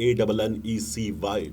ANNECY।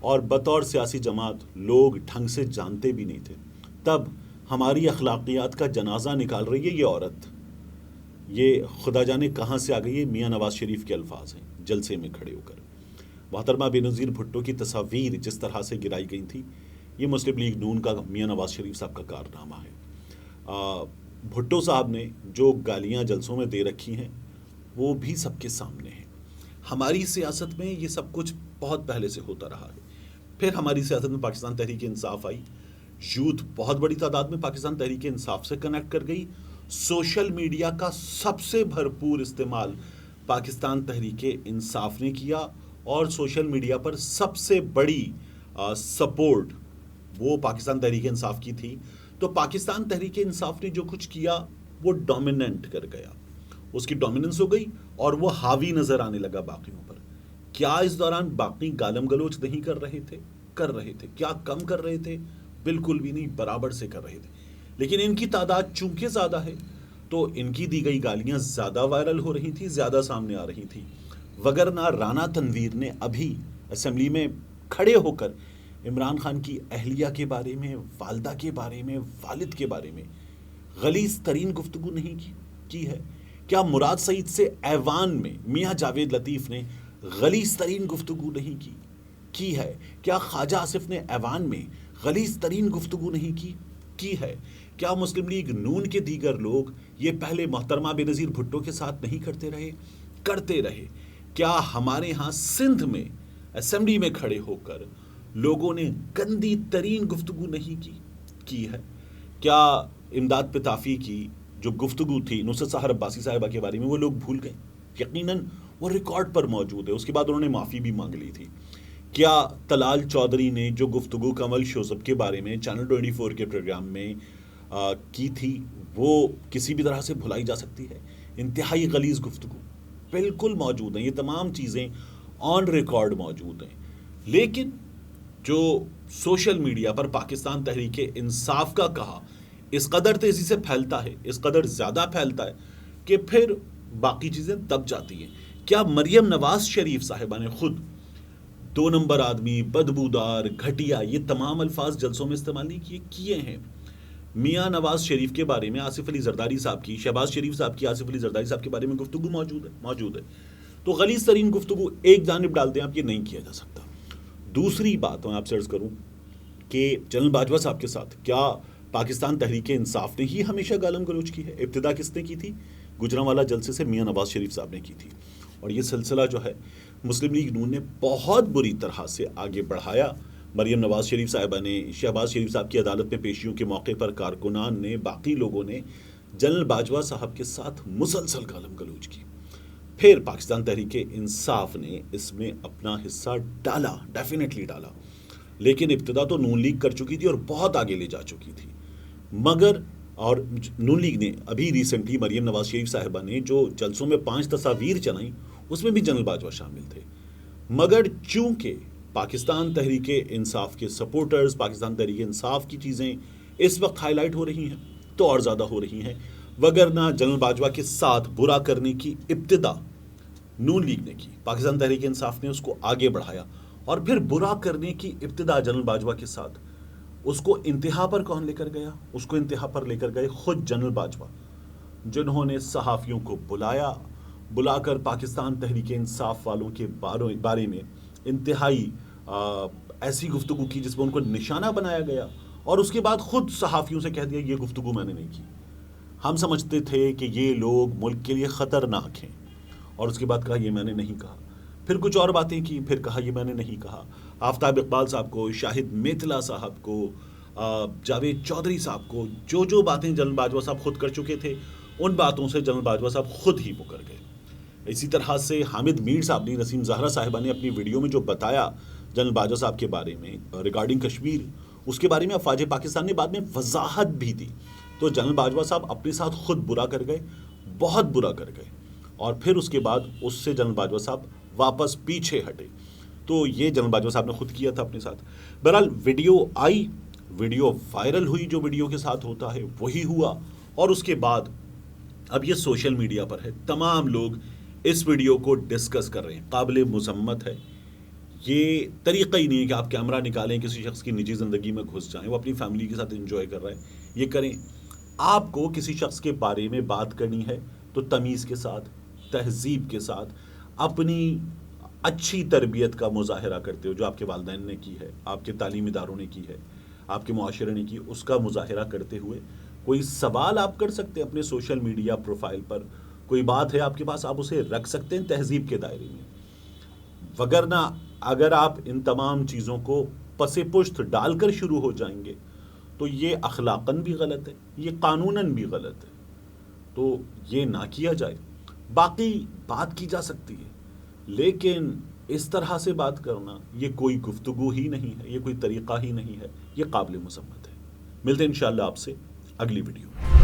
اور بطور سیاسی جماعت لوگ ڈھنگ سے جانتے بھی نہیں تھے، تب ہماری اخلاقیات کا جنازہ نکال رہی ہے یہ عورت. یہ خدا جانے کہاں سے آ گئی ہے. میاں نواز شریف کے الفاظ ہیں جلسے میں کھڑے ہو کر. محترمہ بینظیر بھٹو کی تصاویر جس طرح سے گرائی گئی تھی، یہ مسلم لیگ نون کا میاں نواز شریف صاحب کا کارنامہ ہے. بھٹو صاحب نے جو گالیاں جلسوں میں دے رکھی ہیں وہ بھی سب کے سامنے ہیں. ہماری سیاست میں یہ سب کچھ بہت پہلے سے ہوتا رہا ہے. پھر ہماری سیاست میں پاکستان تحریک انصاف آئی، یوتھ بہت بڑی تعداد میں پاکستان تحریک انصاف سے کنیکٹ کر گئی. سوشل میڈیا کا سب سے بھرپور استعمال پاکستان تحریک انصاف نے کیا، اور سوشل میڈیا پر سب سے بڑی سپورٹ وہ پاکستان تحریک انصاف کی تھی. تو پاکستان تحریک انصاف نے جو کچھ کیا وہ ڈومیننٹ کر گیا، اس کی ڈومیننس ہو گئی اور وہ حاوی نظر آنے لگا باقیوں پر. کیا اس دوران باقی گالم گلوچ نہیں کر رہے تھے؟ کر رہے تھے. کیا کم کر رہے تھے؟ بالکل بھی نہیں، برابر سے کر رہے تھے. لیکن ان کی تعداد چونکہ زیادہ ہے تو ان کی دی گئی گالیاں زیادہ وائرل ہو رہی تھی، زیادہ سامنے آ رہی تھی. وگرنہ رانا تنویر نے ابھی اسمبلی میں کھڑے ہو کر عمران خان کی اہلیہ کے بارے میں، والدہ کے بارے میں، والد کے بارے میں غلیظ ترین گفتگو نہیں کی ہے. کیا مراد سعید سے ایوان میں میاں جاوید لطیف نے غلیظ ترین گفتگو نہیں کی ہے؟ کیا خواجہ آصف نے ایوان میں غلیظ ترین گفتگو نہیں کی ہے؟ کیا مسلم لیگ نون کے دیگر لوگ یہ پہلے محترمہ بینظیر بھٹو کے ساتھ نہیں کرتے رہے؟ کیا ہمارے ہاں سندھ میں اسمبلی میں کھڑے ہو کر لوگوں نے گندی ترین گفتگو نہیں کی ہے؟ کیا امداد پتافی کی جو گفتگو تھی نصرت سحر عباسی صاحبہ کے بارے میں وہ لوگ بھول گئے؟ یقیناً وہ ریکارڈ پر موجود ہے. اس کے بعد انہوں نے معافی بھی مانگ لی تھی. کیا طلال چودھری نے جو گفتگو کمل شوسف کے بارے میں چینل 24 کے پروگرام میں کی تھی وہ کسی بھی طرح سے بھلائی جا سکتی ہے؟ انتہائی غلیظ گفتگو بالکل موجود ہیں. یہ تمام چیزیں آن ریکارڈ موجود ہیں. لیکن جو سوشل میڈیا پر پاکستان تحریک انصاف کا کہا اس قدر تیزی سے پھیلتا ہے، اس قدر زیادہ پھیلتا ہے کہ پھر باقی چیزیں دب جاتی ہیں. کیا مریم نواز شریف صاحبہ نے خود 2 نمبر آدمی، بدبودار، گھٹیا، یہ تمام الفاظ جلسوں میں استعمال نہیں کیے ہیں؟ میاں نواز شریف کے بارے میں آصف علی زرداری صاحب کی، شہباز شریف صاحب کی، آصف علی زرداری صاحب کے بارے میں گفتگو موجود ہے. تو غلیظ ترین گفتگو ایک جانب ڈال دیں آپ، یہ نہیں کیا جا سکتا. دوسری بات میں آپ سے عرض کروں کہ جنرل باجوہ صاحب کے ساتھ کیا پاکستان تحریک انصاف نے ہی ہمیشہ گالم گلوچ کی ہے؟ ابتدا کس نے کی تھی؟ گجرانوالہ جلسے سے میاں نواز شریف صاحب نے کی تھی. اور یہ سلسلہ جو ہے مسلم لیگ نون نے بہت بری طرح سے آگے بڑھایا. مریم نواز شریف صاحبہ نے، شہباز شریف صاحب کی عدالت میں پیشیوں کے موقع پر کارکنان نے، باقی لوگوں نے جنرل باجوہ صاحب کے ساتھ مسلسل گالم گلوچ کی. پھر پاکستان تحریک انصاف نے اس میں اپنا حصہ ڈالا، ڈیفینیٹلی ڈالا. لیکن ابتدا تو نون لیگ کر چکی تھی اور بہت آگے لے جا چکی تھی. مگر اور نون لیگ نے ابھی ریسنٹلی مریم نواز شریف صاحبہ نے جو جلسوں میں 5 تصاویر چلائیں اس میں بھی جنرل باجوہ شامل تھے. مگر چونکہ پاکستان تحریک انصاف کے سپورٹرز، پاکستان تحریک انصاف کی چیزیں اس وقت ہائی لائٹ ہو رہی ہیں تو اور زیادہ ہو رہی ہیں. وگرنہ جنرل باجوہ کے ساتھ برا کرنے کی ابتدا نون لیگ نے کی، پاکستان تحریک انصاف نے اس کو آگے بڑھایا. اور پھر برا کرنے کی ابتدا جنرل باجوہ کے ساتھ اس کو انتہا پر کون لے کر گیا؟ اس کو انتہا پر لے کر گئے خود جنرل باجوہ، جنہوں نے صحافیوں کو بلا کر پاکستان تحریک انصاف والوں کے بارے میں انتہائی ایسی گفتگو کی جس میں ان کو نشانہ بنایا گیا. اور اس کے بعد خود صحافیوں سے کہہ دیا یہ گفتگو میں نے نہیں کی. ہم سمجھتے تھے کہ یہ لوگ ملک کے لیے خطرناک ہیں، اور اس کے بعد کہا یہ میں نے نہیں کہا. پھر کچھ اور باتیں کی، پھر کہا یہ میں نے نہیں کہا. آفتاب اقبال صاحب کو، شاہد میتلا صاحب کو، جاوید چودھری صاحب کو جو باتیں جنرل باجوہ صاحب خود کر چکے تھے ان باتوں سے جنرل باجوہ صاحب خود ہی مکر گئے. اسی طرح سے حامد میر صاحب نے، نسیم زہرا صاحبہ نے اپنی ویڈیو میں جو بتایا جنرل باجوہ صاحب کے بارے میں ریگارڈنگ کشمیر، اس کے بارے میں افواج پاکستان نے بعد میں وضاحت بھی دی. تو جنرل باجوہ صاحب اپنے ساتھ خود برا کر گئے، بہت برا کر گئے. اور پھر اس کے بعد اس سے جنرل باجوہ صاحب واپس پیچھے ہٹے. تو یہ جنرل باجوہ صاحب نے خود کیا تھا اپنے ساتھ. بہرحال ویڈیو آئی، ویڈیو وائرل ہوئی، جو ویڈیو کے ساتھ ہوتا ہے وہی ہوا. اور اس کے بعد اب یہ سوشل میڈیا پر ہے، تمام لوگ اس ویڈیو کو ڈسکس کر رہے ہیں. قابل مذمت ہے یہ طریقہ ہی نہیں ہے کہ آپ کیمرہ نکالیں کسی شخص کی نجی زندگی میں گھس جائیں، وہ اپنی فیملی کے ساتھ انجوائے کر رہا ہے، یہ کریں۔ آپ کو کسی شخص کے بارے میں بات کرنی ہے تو تمیز کے ساتھ، تہذیب کے ساتھ، اپنی اچھی تربیت کا مظاہرہ کرتے ہو جو آپ کے والدین نے کی ہے، آپ کے تعلیمی اداروں نے کی ہے، آپ کے معاشرے نے کی، اس کا مظاہرہ کرتے ہوئے کوئی سوال آپ کر سکتے ہیں اپنے سوشل میڈیا پروفائل پر، کوئی بات ہے آپ کے پاس، آپ اسے رکھ سکتے ہیں تہذیب کے دائرے میں۔ وگرنہ اگر آپ ان تمام چیزوں کو پس پشت ڈال کر شروع ہو جائیں گے تو یہ اخلاقاً بھی غلط ہے، یہ قانوناً بھی غلط ہے، تو یہ نہ کیا جائے۔ باقی بات کی جا سکتی ہے لیکن اس طرح سے بات کرنا یہ کوئی گفتگو ہی نہیں ہے، یہ کوئی طریقہ ہی نہیں ہے، یہ قابل مذمت ہے۔ ملتے ہیں انشاءاللہ آپ سے اگلی ویڈیو میں۔